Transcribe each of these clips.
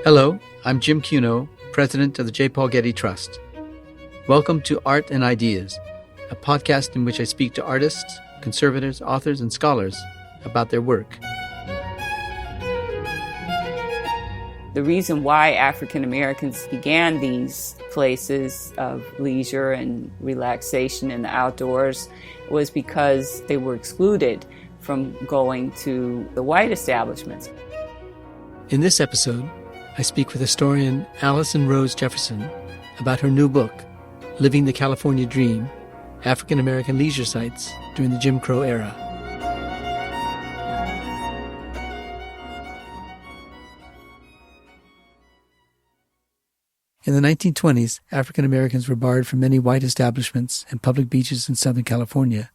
Hello, I'm Jim Cuno, President of the J. Paul Getty Trust. Welcome to Art and Ideas, a podcast in which I speak to artists, conservators, authors, and scholars about their work. The reason why African Americans began these places of leisure and relaxation in the outdoors was because they were excluded from going to the white establishments. In this episode, I speak with historian Allison Rose Jefferson about her new book, Living the California Dream, African American Leisure Sites During the Jim Crow Era. In the 1920s, African Americans were barred from many white establishments and public beaches in Southern California,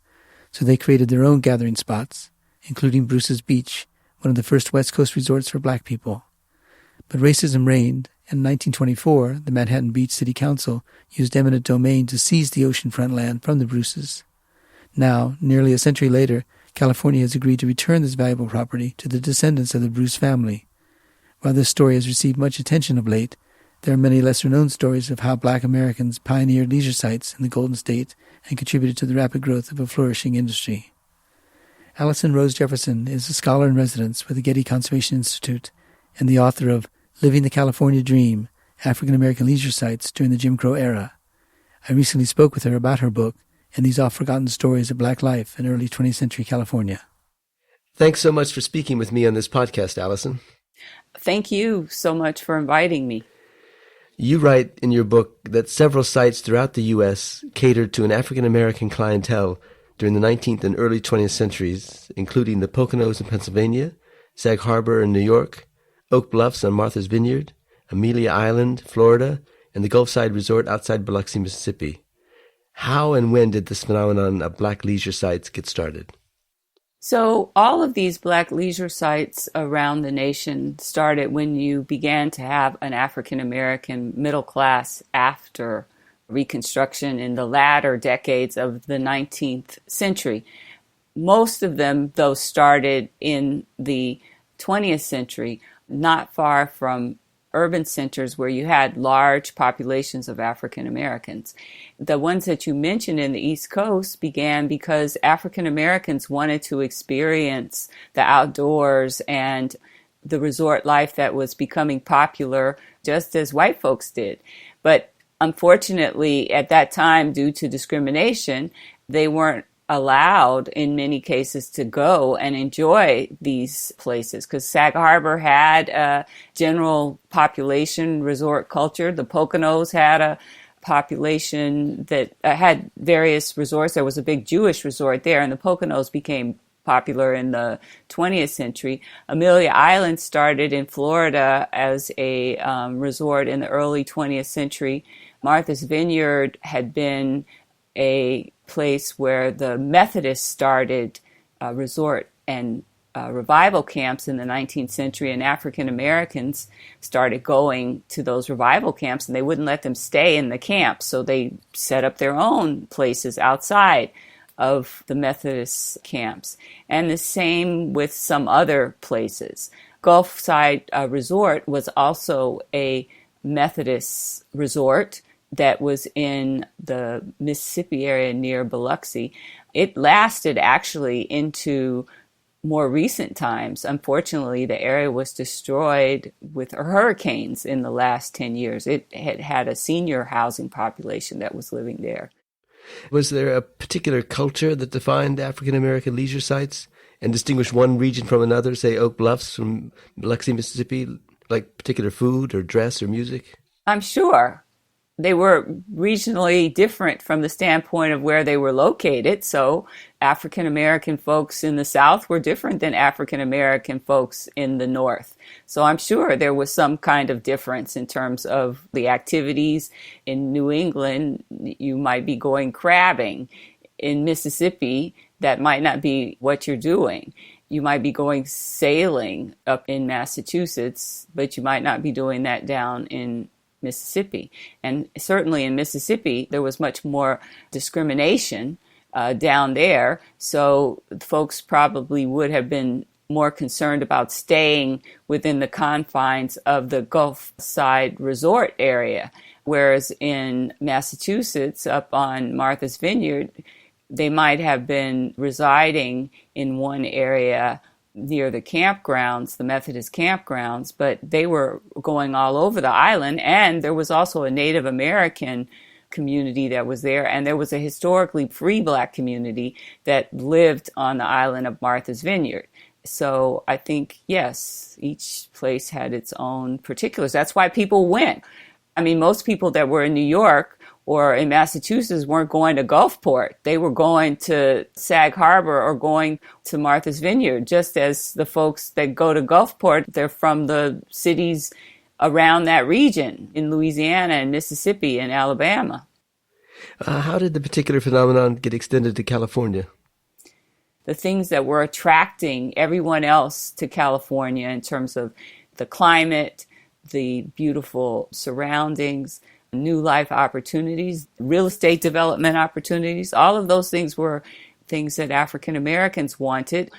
so they created their own gathering spots, including Bruce's Beach, one of the first West Coast resorts for black people. But racism reigned, and in 1924, the Manhattan Beach City Council used eminent domain to seize the oceanfront land from the Bruces. Now, nearly a century later, California has agreed to return this valuable property to the descendants of the Bruce family. While this story has received much attention of late, there are many lesser-known stories of how black Americans pioneered leisure sites in the Golden State and contributed to the rapid growth of a flourishing industry. Allison Rose Jefferson is a scholar in residence with the Getty Conservation Institute and the author of Living the California Dream, African American Leisure Sites During the Jim Crow Era. I recently spoke with her about her book and these oft-forgotten stories of black life in early 20th century California. Thanks so much for speaking with me on this podcast, Allison. Thank you so much for inviting me. You write in your book that several sites throughout the U.S. catered to an African American clientele during the 19th and early 20th centuries, including the Poconos in Pennsylvania, Sag Harbor in New York, Oak Bluffs on Martha's Vineyard, Amelia Island, Florida, and the Gulfside Resort outside Biloxi, Mississippi. How and when did this phenomenon of black leisure sites get started? So all of these black leisure sites around the nation started when you began to have an African American middle class after Reconstruction in the latter decades of the 19th century. Most of them, though, started in the 20th century, not far from urban centers where you had large populations of African Americans. The ones that you mentioned in the East Coast began because African Americans wanted to experience the outdoors and the resort life that was becoming popular just as white folks did. But unfortunately, at that time, due to discrimination, they weren't allowed in many cases to go and enjoy these places because Sag Harbor had a general population resort culture. The Poconos had a population that had various resorts. There was a big Jewish resort there, and the Poconos became popular in the 20th century. Amelia Island started in Florida as a resort in the early 20th century. Martha's Vineyard had been a place where the Methodists started resort and revival camps in the 19th century, and African Americans started going to those revival camps, and they wouldn't let them stay in the camps, so they set up their own places outside of the Methodist camps. And the same with some other places. Gulfside Resort was also a Methodist resort that was in the Mississippi area near Biloxi. It lasted actually into more recent times. Unfortunately, the area was destroyed with hurricanes in the last 10 years. It had had a senior housing population that was living there. Was there a particular culture that defined African American leisure sites and distinguished one region from another, say Oak Bluffs from Biloxi, Mississippi, like particular food or dress or music? I'm sure. They were regionally different from the standpoint of where they were located. So African American folks in the South were different than African American folks in the North. So I'm sure there was some kind of difference in terms of the activities. In New England, you might be going crabbing. In Mississippi, that might not be what you're doing. You might be going sailing up in Massachusetts, but you might not be doing that down in Mississippi. And certainly in Mississippi, there was much more discrimination down there. So folks probably would have been more concerned about staying within the confines of the Gulf Side resort area. Whereas in Massachusetts, up on Martha's Vineyard, they might have been residing in one area near the campgrounds, the Methodist campgrounds, but they were going all over the island. And there was also a Native American community that was there, and there was a historically free Black community that lived on the island of Martha's Vineyard. So I think, yes, each place had its own particulars. That's why people went. I mean, most people that were in New York or in Massachusetts weren't going to Gulfport. They were going to Sag Harbor or going to Martha's Vineyard, just as the folks that go to Gulfport, they're from the cities around that region in Louisiana and Mississippi and Alabama. How did the particular phenomenon get extended to California? The things that were attracting everyone else to California in terms of the climate, the beautiful surroundings, new life opportunities, real estate development opportunities, all of those things were things that African Americans wanted.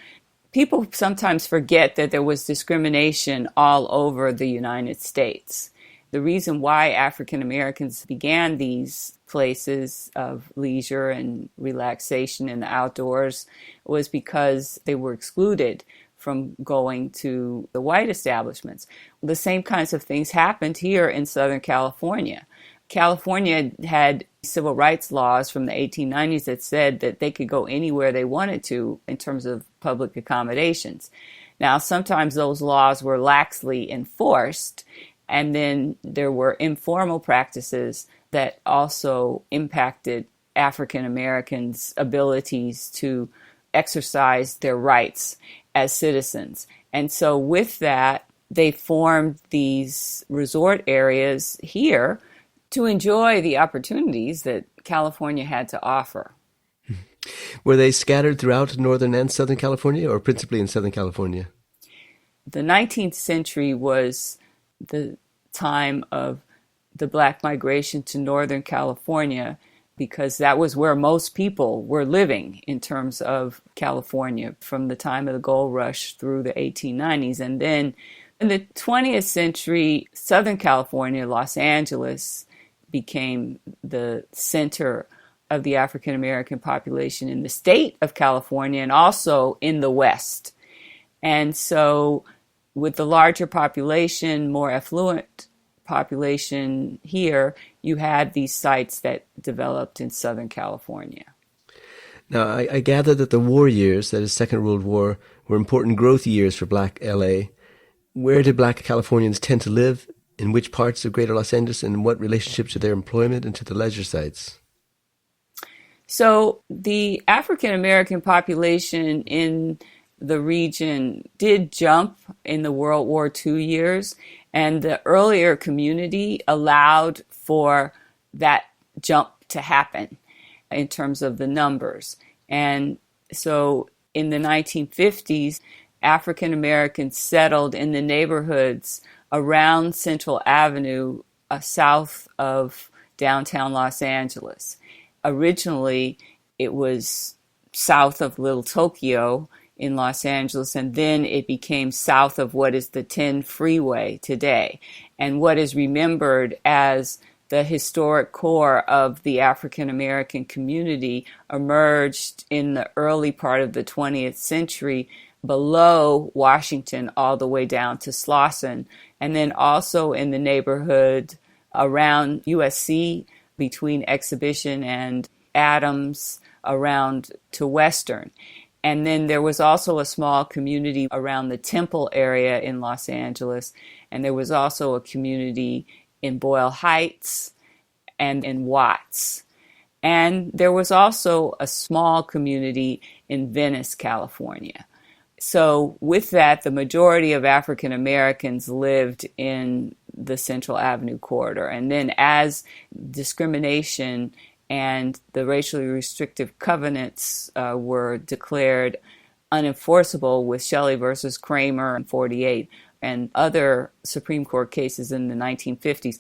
People sometimes forget that there was discrimination all over the United States. The reason why African Americans began these places of leisure and relaxation in the outdoors was because they were excluded from going to the white establishments. The same kinds of things happened here in Southern California. California had civil rights laws from the 1890s that said that they could go anywhere they wanted to in terms of public accommodations. Now, sometimes those laws were laxly enforced, and then there were informal practices that also impacted African Americans' abilities to exercise their rights as citizens. And so with that, they formed these resort areas here to enjoy the opportunities that California had to offer. Were they scattered throughout Northern and Southern California, or principally in Southern California? The 19th century was the time of the Black migration to Northern California, because that was where most people were living in terms of California from the time of the gold rush through the 1890s. And then in the 20th century, Southern California, Los Angeles, became the center of the African American population in the state of California and also in the West. And so with the larger population, more affluent population here, you had these sites that developed in Southern California. Now, I gather that the war years, that is Second World War, were important growth years for Black LA. Where did Black Californians tend to live? In which parts of Greater Los Angeles, and what relationship to their employment and to the leisure sites? So the African American population in the region did jump in the World War II years, and the earlier community allowed for that jump to happen in terms of the numbers. And so in the 1950s, African Americans settled in the neighborhoods around Central Avenue, south of downtown Los Angeles. Originally, it was south of Little Tokyo in Los Angeles, and then it became south of what is the 10 freeway today. And what is remembered as the historic core of the African American community emerged in the early part of the 20th century below Washington all the way down to Slauson, and then also in the neighborhood around USC between Exhibition and Adams around to Western. And then there was also a small community around the Temple area in Los Angeles, and there was also a community in Boyle Heights and in Watts. And there was also a small community in Venice, California. So with that, the majority of African Americans lived in the Central Avenue corridor. And then as discrimination and the racially restrictive covenants were declared unenforceable with Shelley versus Kramer in 1948 and other Supreme Court cases in the 1950s,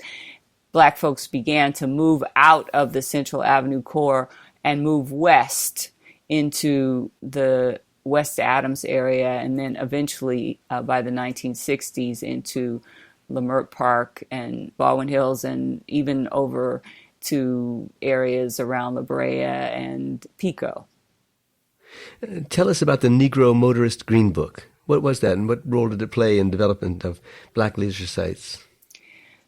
Black folks began to move out of the Central Avenue core and move west into the West Adams area, and then eventually by the 1960s into Leimert Park and Baldwin Hills, and even over to areas around La Brea and Pico. Tell us about the Negro Motorist Green Book. What was that, and what role did it play in development of black leisure sites?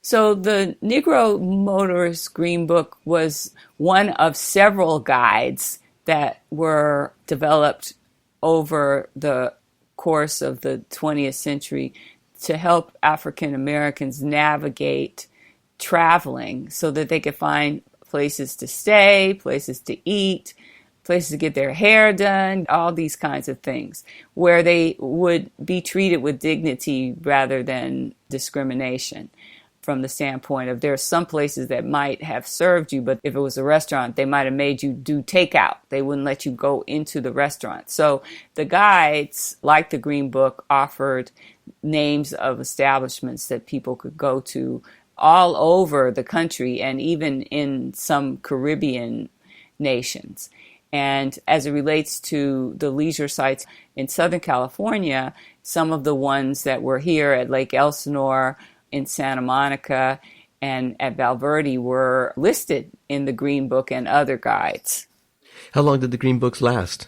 So the Negro Motorist Green Book was one of several guides that were developed over the course of the 20th century to help African Americans navigate traveling so that they could find places to stay, places to eat, places to get their hair done, all these kinds of things, where they would be treated with dignity rather than discrimination. From the standpoint of there are some places that might have served you, but if it was a restaurant, they might have made you do takeout. They wouldn't let you go into the restaurant. So the guides, like the Green Book, offered names of establishments that people could go to all over the country and even in some Caribbean nations. And as it relates to the leisure sites in Southern California, some of the ones that were here at Lake Elsinore, in Santa Monica, and at Valverde were listed in the Green Book and other guides. How long did the Green Books last?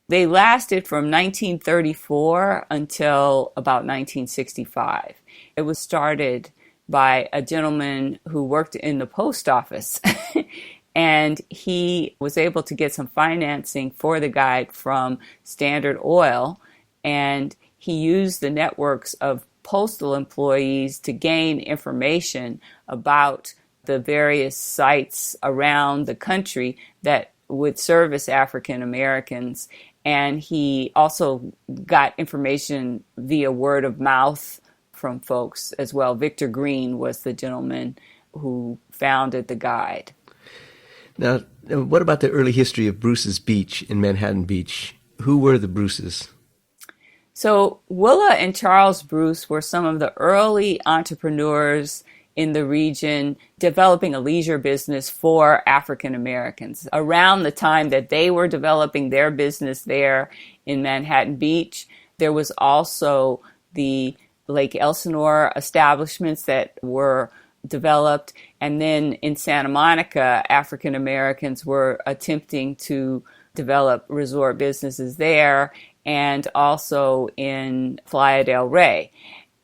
They lasted from 1934 until about 1965. It was started by a gentleman who worked in the post office, and he was able to get some financing for the guide from Standard Oil, and he used the networks of postal employees to gain information about the various sites around the country that would service African Americans. And he also got information via word of mouth from folks as well. Victor Green was the gentleman who founded the guide. Now, what about the early history of Bruce's Beach in Manhattan Beach? Who were the Bruces? So Willa and Charles Bruce were some of the early entrepreneurs in the region developing a leisure business for African Americans. Around the time that they were developing their business there in Manhattan Beach, there was also the Lake Elsinore establishments that were developed. And then in Santa Monica, African Americans were attempting to develop resort businesses there, and also in Playa del Rey.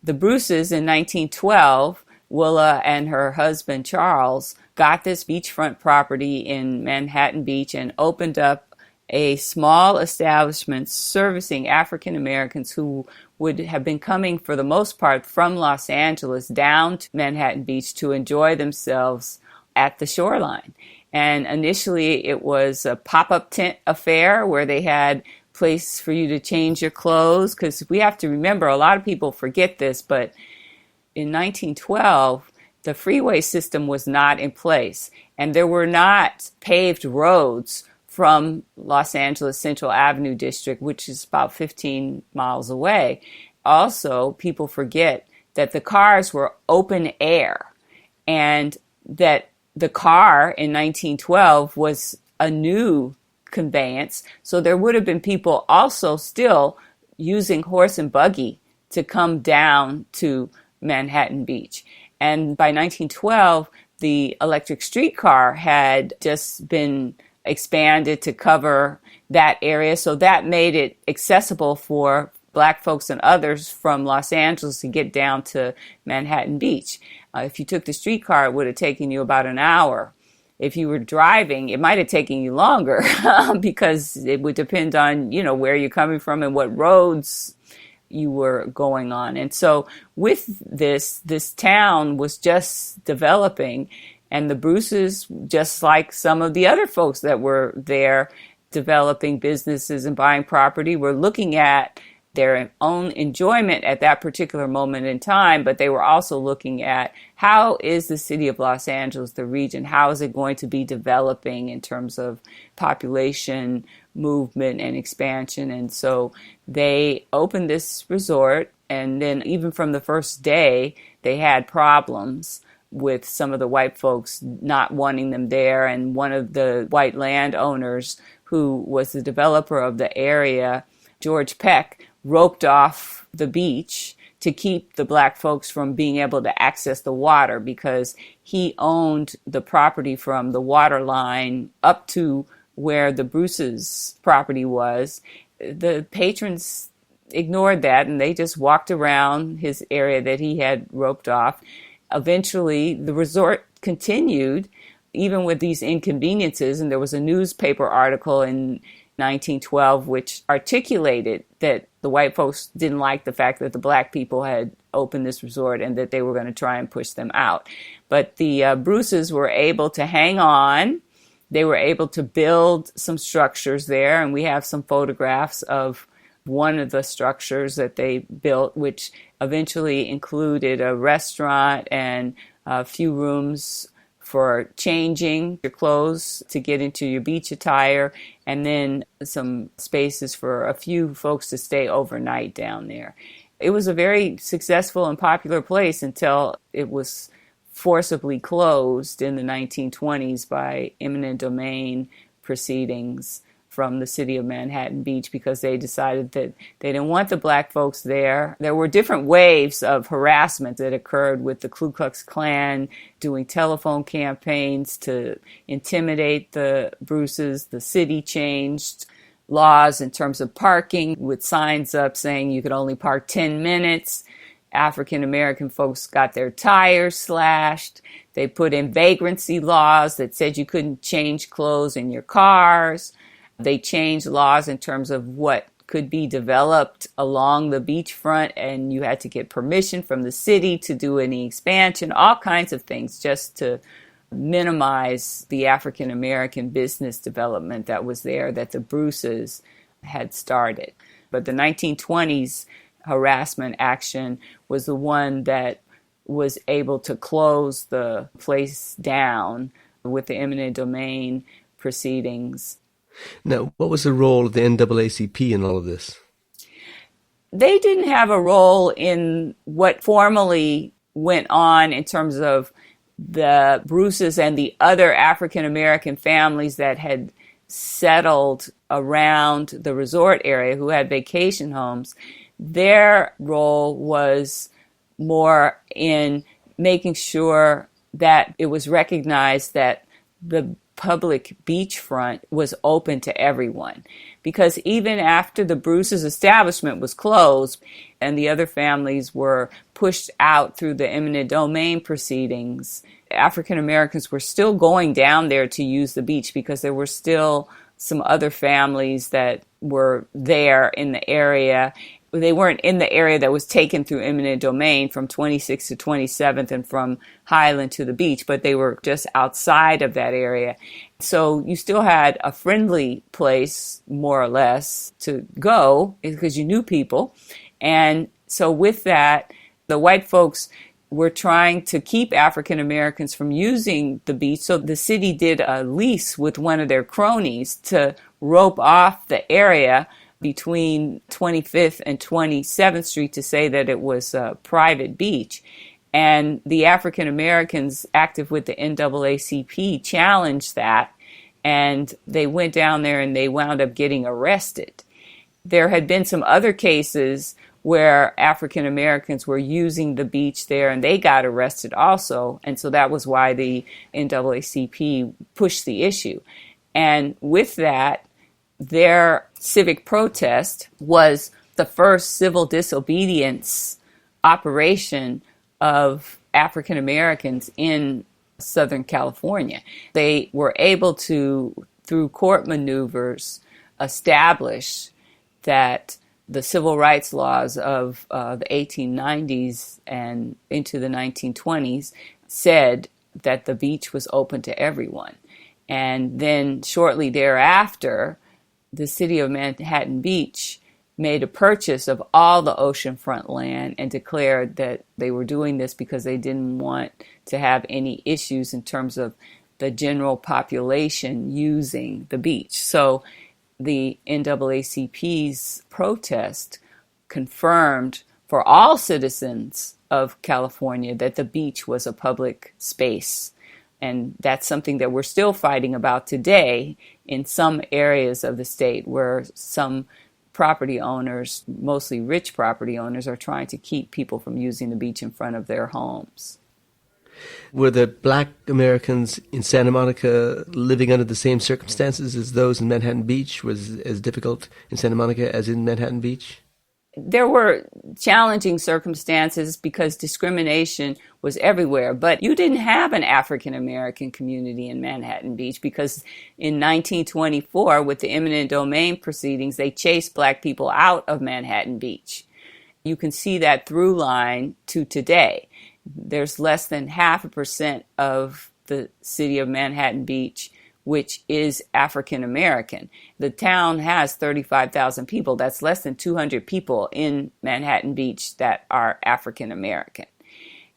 The Bruces in 1912, Willa and her husband Charles got this beachfront property in Manhattan Beach and opened up a small establishment servicing African Americans who would have been coming for the most part from Los Angeles down to Manhattan Beach to enjoy themselves at the shoreline. And initially it was a pop-up tent affair where they had place for you to change your clothes, because we have to remember, a lot of people forget this, but in 1912 the freeway system was not in place, and there were not paved roads from Los Angeles Central Avenue District, which is about 15 miles away. Also, people forget that the cars were open air, and that the car in 1912 was a new conveyance. So there would have been people also still using horse and buggy to come down to Manhattan Beach. And by 1912, the electric streetcar had just been expanded to cover that area. So that made it accessible for Black folks and others from Los Angeles to get down to Manhattan Beach. If you took the streetcar, it would have taken you about an hour. If you were driving, it might have taken you longer because it would depend on, where you're coming from and what roads you were going on. And so with this town was just developing, and the Bruces, just like some of the other folks that were there developing businesses and buying property, were looking at their own enjoyment at that particular moment in time, but they were also looking at how is the city of Los Angeles, the region, how is it going to be developing in terms of population, movement, and expansion. And so they opened this resort, and then even from the first day, they had problems with some of the white folks not wanting them there. And one of the white landowners, who was the developer of the area, George Peck roped off the beach to keep the black folks from being able to access the water because he owned the property from the water line up to where the Bruce's property was. The patrons ignored that and they just walked around his area that he had roped off. Eventually, the resort continued, even with these inconveniences, and there was a newspaper article in 1912 which articulated that the white folks didn't like the fact that the black people had opened this resort and that they were going to try and push them out. But the Bruces were able to hang on. They were able to build some structures there, and we have some photographs of one of the structures that they built, which eventually included a restaurant and a few rooms for changing your clothes to get into your beach attire, and then some spaces for a few folks to stay overnight down there. It was a very successful and popular place until it was forcibly closed in the 1920s by eminent domain proceedings from the city of Manhattan Beach because they decided that they didn't want the black folks there. There were different waves of harassment that occurred with the Ku Klux Klan doing telephone campaigns to intimidate the Bruces. The city changed laws in terms of parking with signs up saying you could only park 10 minutes. African American folks got their tires slashed. They put in vagrancy laws that said you couldn't change clothes in your cars. They changed laws in terms of what could be developed along the beachfront, and you had to get permission from the city to do any expansion, all kinds of things just to minimize the African American business development that was there that the Bruces had started. But the 1920s harassment action was the one that was able to close the place down with the eminent domain proceedings. Now, what was the role of the NAACP in all of this? They didn't have a role in what formally went on in terms of the Bruces and the other African American families that had settled around the resort area who had vacation homes. Their role was more in making sure that it was recognized that the public beachfront was open to everyone. Because even after the Bruce's establishment was closed and the other families were pushed out through the eminent domain proceedings, African Americans were still going down there to use the beach because there were still some other families that were there in the area. They weren't in the area that was taken through eminent domain from 26th to 27th and from Highland to the beach, but they were just outside of that area. So you still had a friendly place, more or less, to go because you knew people. And so with that, the white folks were trying to keep African Americans from using the beach. So the city did a lease with one of their cronies to rope off the area between 25th and 27th Street to say that it was a private beach. And the African Americans active with the NAACP challenged that, and they went down there and they wound up getting arrested. There had been some other cases where African Americans were using the beach there and they got arrested also, and so that was why the NAACP pushed the issue. And with that, their civic protest was the first civil disobedience operation of African Americans in Southern California. They were able to, through court maneuvers, establish that the civil rights laws of the 1890s and into the 1920s said that the beach was open to everyone. And then shortly thereafter, the city of Manhattan Beach made a purchase of all the oceanfront land and declared that they were doing this because they didn't want to have any issues in terms of the general population using the beach. So the NAACP's protest confirmed for all citizens of California that the beach was a public space. And that's something that we're still fighting about today in some areas of the state where some property owners, mostly rich property owners, are trying to keep people from using the beach in front of their homes. Were the black Americans in Santa Monica living under the same circumstances as those in Manhattan Beach? Was it as difficult in Santa Monica as in Manhattan Beach? There were challenging circumstances because discrimination was everywhere, but you didn't have an African American community in Manhattan Beach because in 1924, with the eminent domain proceedings, they chased black people out of Manhattan Beach. You can see that through line to today. There's less than 0.5% of the city of Manhattan Beach which is African American. The town has 35,000 people. That's less than 200 people in Manhattan Beach that are African American.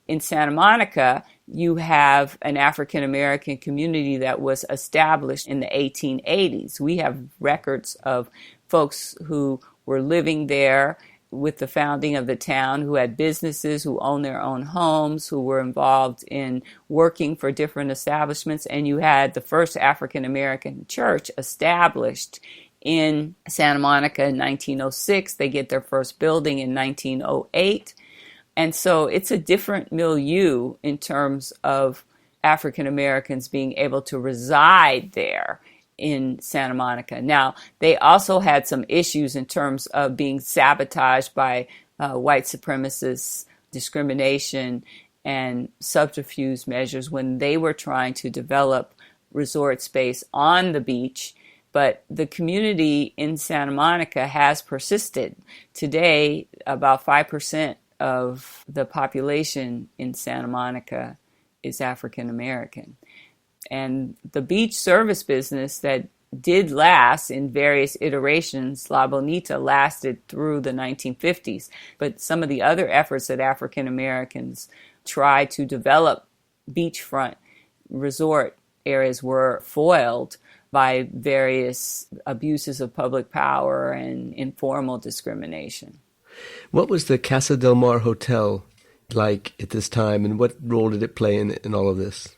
In Santa Monica, you have an African American community that was established in the 1880s. We have records of folks who were living there with the founding of the town, who had businesses, who owned their own homes, who were involved in working for different establishments. And you had the first African American church established in Santa Monica in 1906. They get their first building in 1908. And so it's a different milieu in terms of African Americans being able to reside there in Santa Monica. Now, they also had some issues in terms of being sabotaged by white supremacists, discrimination, and subterfuge measures when they were trying to develop resort space on the beach. But the community in Santa Monica has persisted. Today, about 5% of the population in Santa Monica is African American. And the beach service business that did last in various iterations, La Bonita lasted through the 1950s. But some of the other efforts that African Americans tried to develop beachfront resort areas were foiled by various abuses of public power and informal discrimination. What was the Casa del Mar Hotel like at this time, and what role did it play in all of this?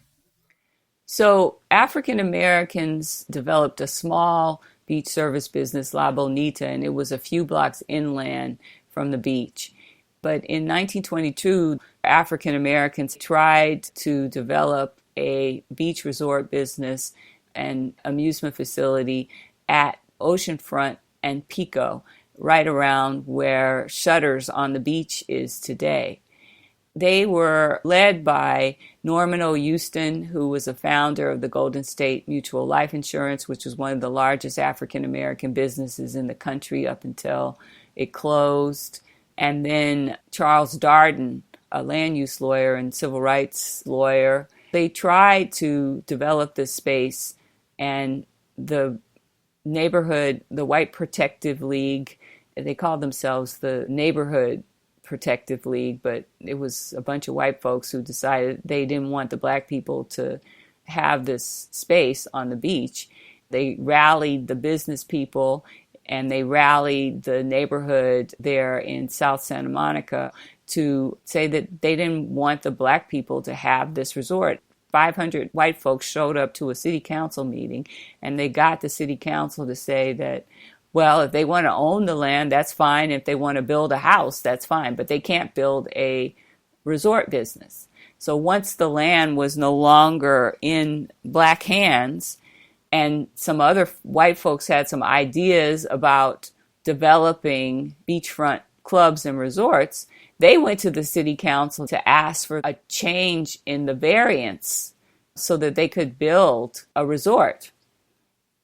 So African Americans developed a small beach service business, La Bonita, and it was a few blocks inland from the beach. But in 1922, African Americans tried to develop a beach resort business and amusement facility at oceanfront and Pico, right around where Shutters on the beach is today. They were led by Norman O. Houston, who was a founder of the Golden State Mutual Life Insurance, which was one of the largest African-American businesses in the country up until it closed. And then Charles Darden, a land use lawyer and civil rights lawyer. They tried to develop this space, and the neighborhood, the White Protective League, they called themselves the Neighborhood Protective League, but it was a bunch of white folks who decided they didn't want the black people to have this space on the beach. They rallied the business people and they rallied the neighborhood there in South Santa Monica to say that they didn't want the black people to have this resort. 500 white folks showed up to a city council meeting, and they got the city council to say that, well, if they want to own the land, that's fine. If they want to build a house, that's fine. But they can't build a resort business. So once the land was no longer in black hands, and some other white folks had some ideas about developing beachfront clubs and resorts, they went to the city council to ask for a change in the variance so that they could build a resort.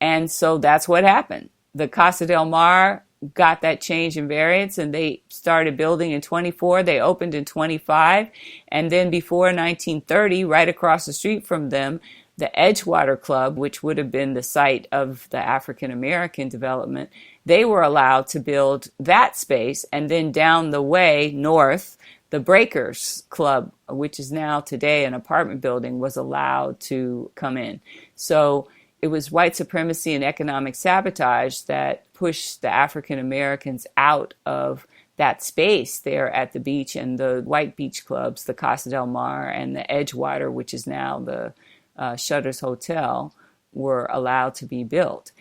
And so that's what happened. The Casa del Mar got that change in variance, and they started building in 24. They opened in 25. And then before 1930, right across the street from them, the Edgewater Club, which would have been the site of the African American development, they were allowed to build that space. And then down the way, north, the Breakers Club, which is now today an apartment building, was allowed to come in. So it was white supremacy and economic sabotage that pushed the African Americans out of that space there at the beach, and the white beach clubs, the Casa del Mar and the Edgewater, which is now the Shutters Hotel, were allowed to be built.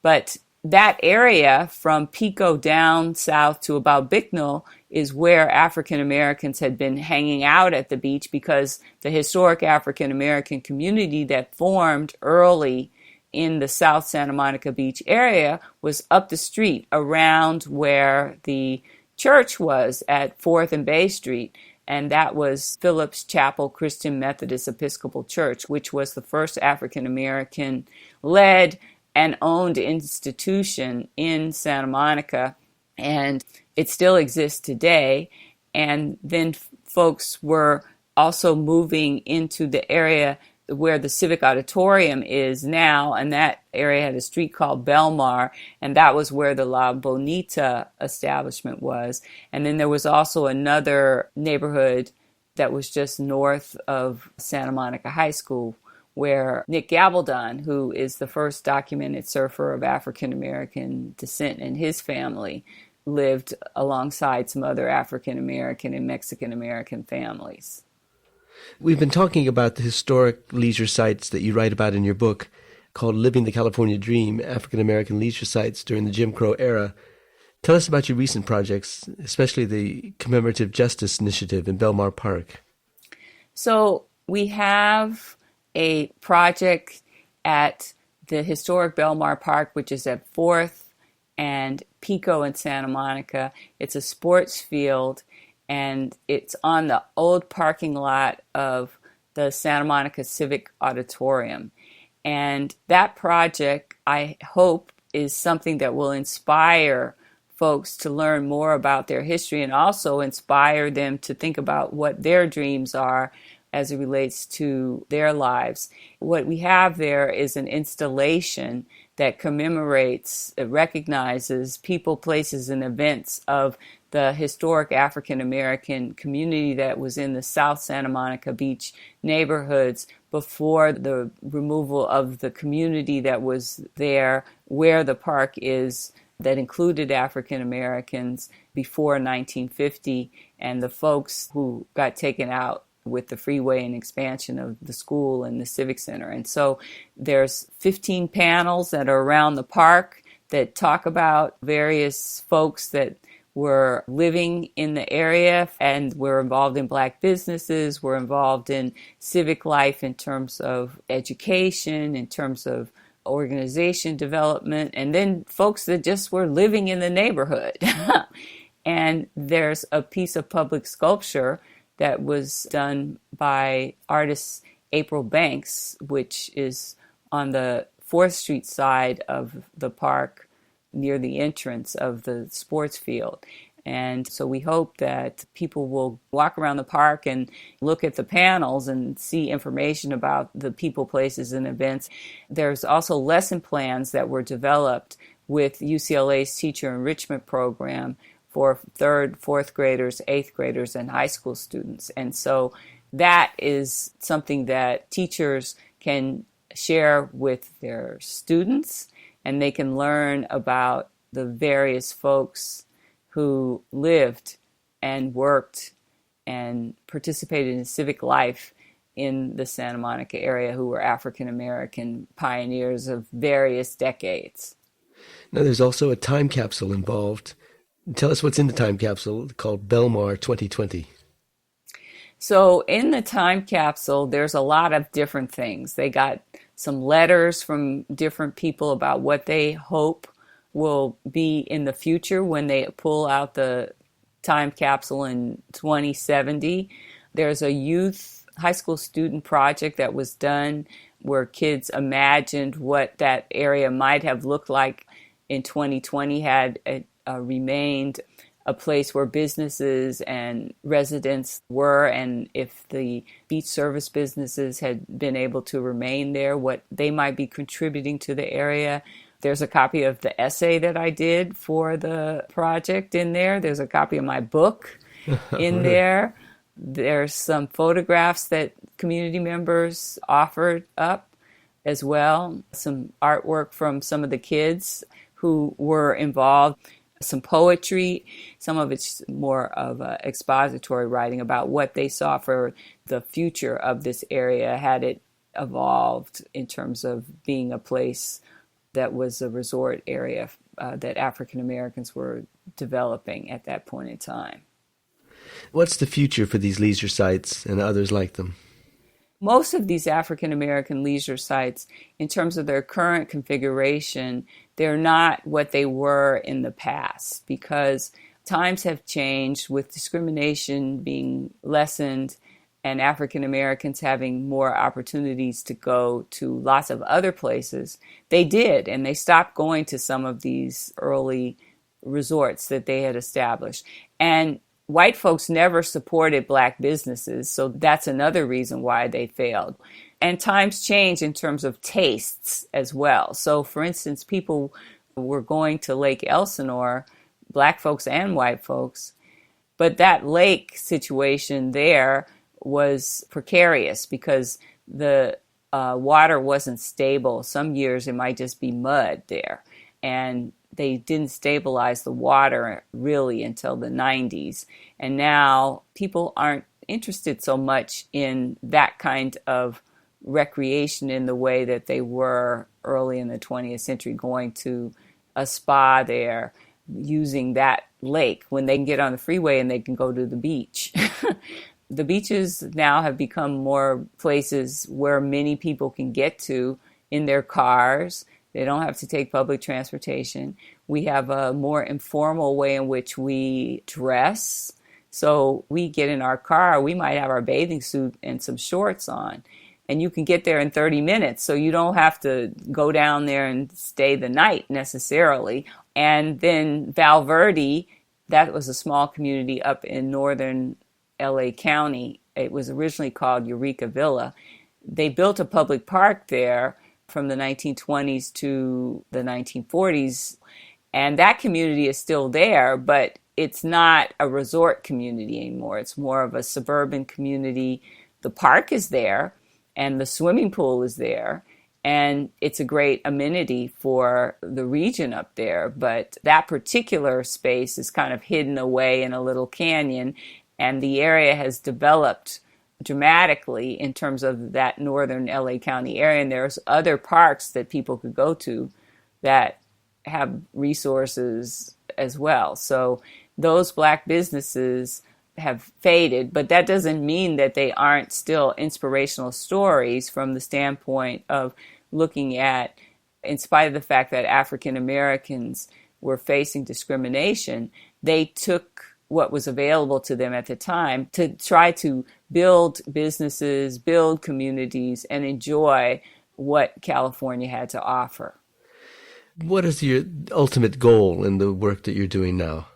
But that area from Pico down south to about Bicknell is where African Americans had been hanging out at the beach, because the historic African American community that formed early in the South Santa Monica Beach area was up the street around where the church was at 4th and Bay Street. And that was Phillips Chapel Christian Methodist Episcopal Church, which was the first African American led and owned institution in Santa Monica, and it still exists today. And then folks were also moving into the area where the Civic Auditorium is now, and that area had a street called Belmar, and that was where the La Bonita establishment was. And then there was also another neighborhood that was just north of Santa Monica High School, where Nick Gabaldon, who is the first documented surfer of African American descent in his family, lived alongside some other African American and Mexican American families. We've been talking about the historic leisure sites that you write about in your book called Living the California Dream, African American Leisure Sites During the Jim Crow Era. Tell us about your recent projects, especially the Commemorative Justice Initiative in Belmar Park. So we have a project at the historic Belmar Park, which is at 4th and Pico in Santa Monica. It's a sports field, and it's on the old parking lot of the Santa Monica Civic Auditorium. And that project, I hope, is something that will inspire folks to learn more about their history and also inspire them to think about what their dreams are as it relates to their lives. What we have there is an installation that commemorates, it recognizes people, places, and events of the historic African American community that was in the South Santa Monica Beach neighborhoods before the removal of the community that was there where the park is, that included African Americans before 1950, and the folks who got taken out with the freeway and expansion of the school and the civic center. And so there's 15 panels that are around the park that talk about various folks that were living in the area and were involved in Black businesses, were involved in civic life in terms of education, in terms of organization development, and then folks that just were living in the neighborhood. And there's a piece of public sculpture that was done by artist April Banks, which is on the 4th Street side of the park near the entrance of the sports field. And so we hope that people will walk around the park and look at the panels and see information about the people, places, and events. There's also lesson plans that were developed with UCLA's teacher enrichment program for 3rd, 4th graders, 8th graders, and high school students. And so that is something that teachers can share with their students, and they can learn about the various folks who lived and worked and participated in civic life in the Santa Monica area, who were African American pioneers of various decades. Now, there's also a time capsule involved. Tell us what's in the time capsule called Belmar 2020. So in the time capsule, there's a lot of different things. They got some letters from different people about what they hope will be in the future when they pull out the time capsule in 2070. There's a youth high school student project that was done where kids imagined what that area might have looked like in 2020 had remained a place where businesses and residents were, and if the beach service businesses had been able to remain there, what they might be contributing to the area. There's a copy of the essay that I did for the project in there. There's a copy of my book in there. There's some photographs that community members offered up as well, some artwork from some of the kids who were involved, some poetry. Some of it's more of expository writing about what they saw for the future of this area had it evolved in terms of being a place that was a resort area that African Americans were developing at that point in time. What's the future for these leisure sites and others like them? Most of these African American leisure sites, in terms of their current configuration, they're not what they were in the past because times have changed with discrimination being lessened and African Americans having more opportunities to go to lots of other places. They did, and they stopped going to some of these early resorts that they had established. And white folks never supported black businesses, so that's another reason why they failed. And times change in terms of tastes as well. So, for instance, people were going to Lake Elsinore, black folks and white folks, but that lake situation there was precarious because the water wasn't stable. Some years it might just be mud there. And they didn't stabilize the water really until the 90s. And now people aren't interested so much in that kind of recreation in the way that they were early in the 20th century, going to a spa there, using that lake when they can get on the freeway and they can go to the beach. The beaches now have become more places where many people can get to in their cars. They don't have to take public transportation. We have a more informal way in which we dress. So we get in our car, we might have our bathing suit and some shorts on, and you can get there in 30 minutes. So you don't have to go down there and stay the night necessarily. And then Val Verde, that was a small community up in northern LA County. It was originally called Eureka Villa. They built a public park there from the 1920s to the 1940s. And that community is still there, but it's not a resort community anymore. It's more of a suburban community. The park is there and the swimming pool is there. And it's a great amenity for the region up there. But that particular space is kind of hidden away in a little canyon. And the area has developed dramatically in terms of that northern LA County area. And there's other parks that people could go to that have resources as well. So those black businesses have faded, but that doesn't mean that they aren't still inspirational stories from the standpoint of looking at, in spite of the fact that African Americans were facing discrimination, they took what was available to them at the time to try to build businesses, build communities, and enjoy what California had to offer. What is your ultimate goal in the work that you're doing now?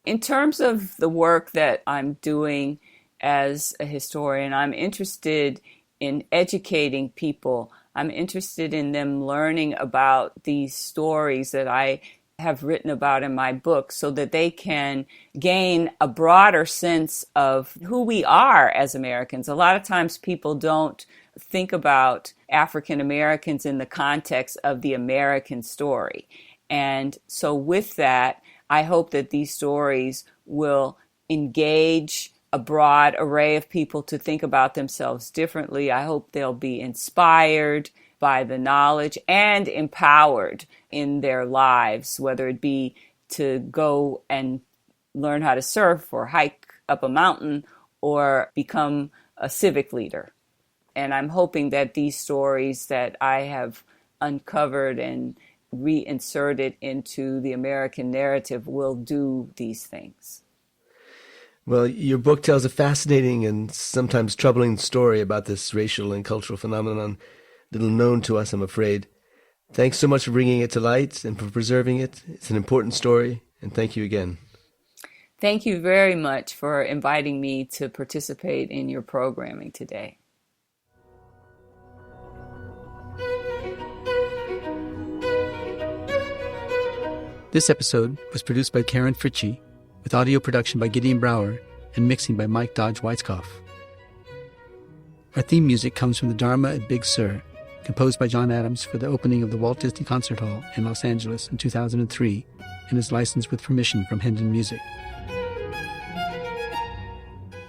In terms of the work that I'm doing as a historian, I'm interested in educating people. I'm interested in them learning about these stories that I have written about in my book so that they can gain a broader sense of who we are as Americans. A lot of times people don't think about African Americans in the context of the American story. And so with that, I hope that these stories will engage a broad array of people to think about themselves differently. I hope they'll be inspired by the knowledge and empowered in their lives, whether it be to go and learn how to surf or hike up a mountain or become a civic leader. And I'm hoping that these stories that I have uncovered and reinserted into the American narrative will do these things. Well, your book tells a fascinating and sometimes troubling story about this racial and cultural phenomenon, little known to us, I'm afraid. Thanks so much for bringing it to light and for preserving it. It's an important story, and thank you again. Thank you very much for inviting me to participate in your programming today. This episode was produced by Karen Fritchie, with audio production by Gideon Brower and mixing by Mike Dodge Weitzkopf. Our theme music comes from the Dharma at Big Sur, composed by John Adams for the opening of the Walt Disney Concert Hall in Los Angeles in 2003, and is licensed with permission from Hendon Music.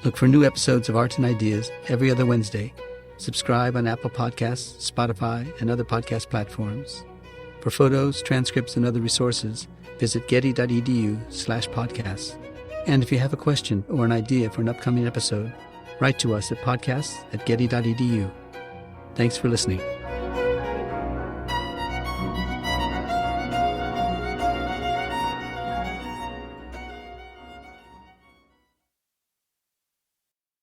Look for new episodes of Art and Ideas every other Wednesday. Subscribe on Apple Podcasts, Spotify, and other podcast platforms. For photos, transcripts, and other resources, visit getty.edu/podcasts. And if you have a question or an idea for an upcoming episode, write to us at podcasts@getty.edu. Thanks for listening.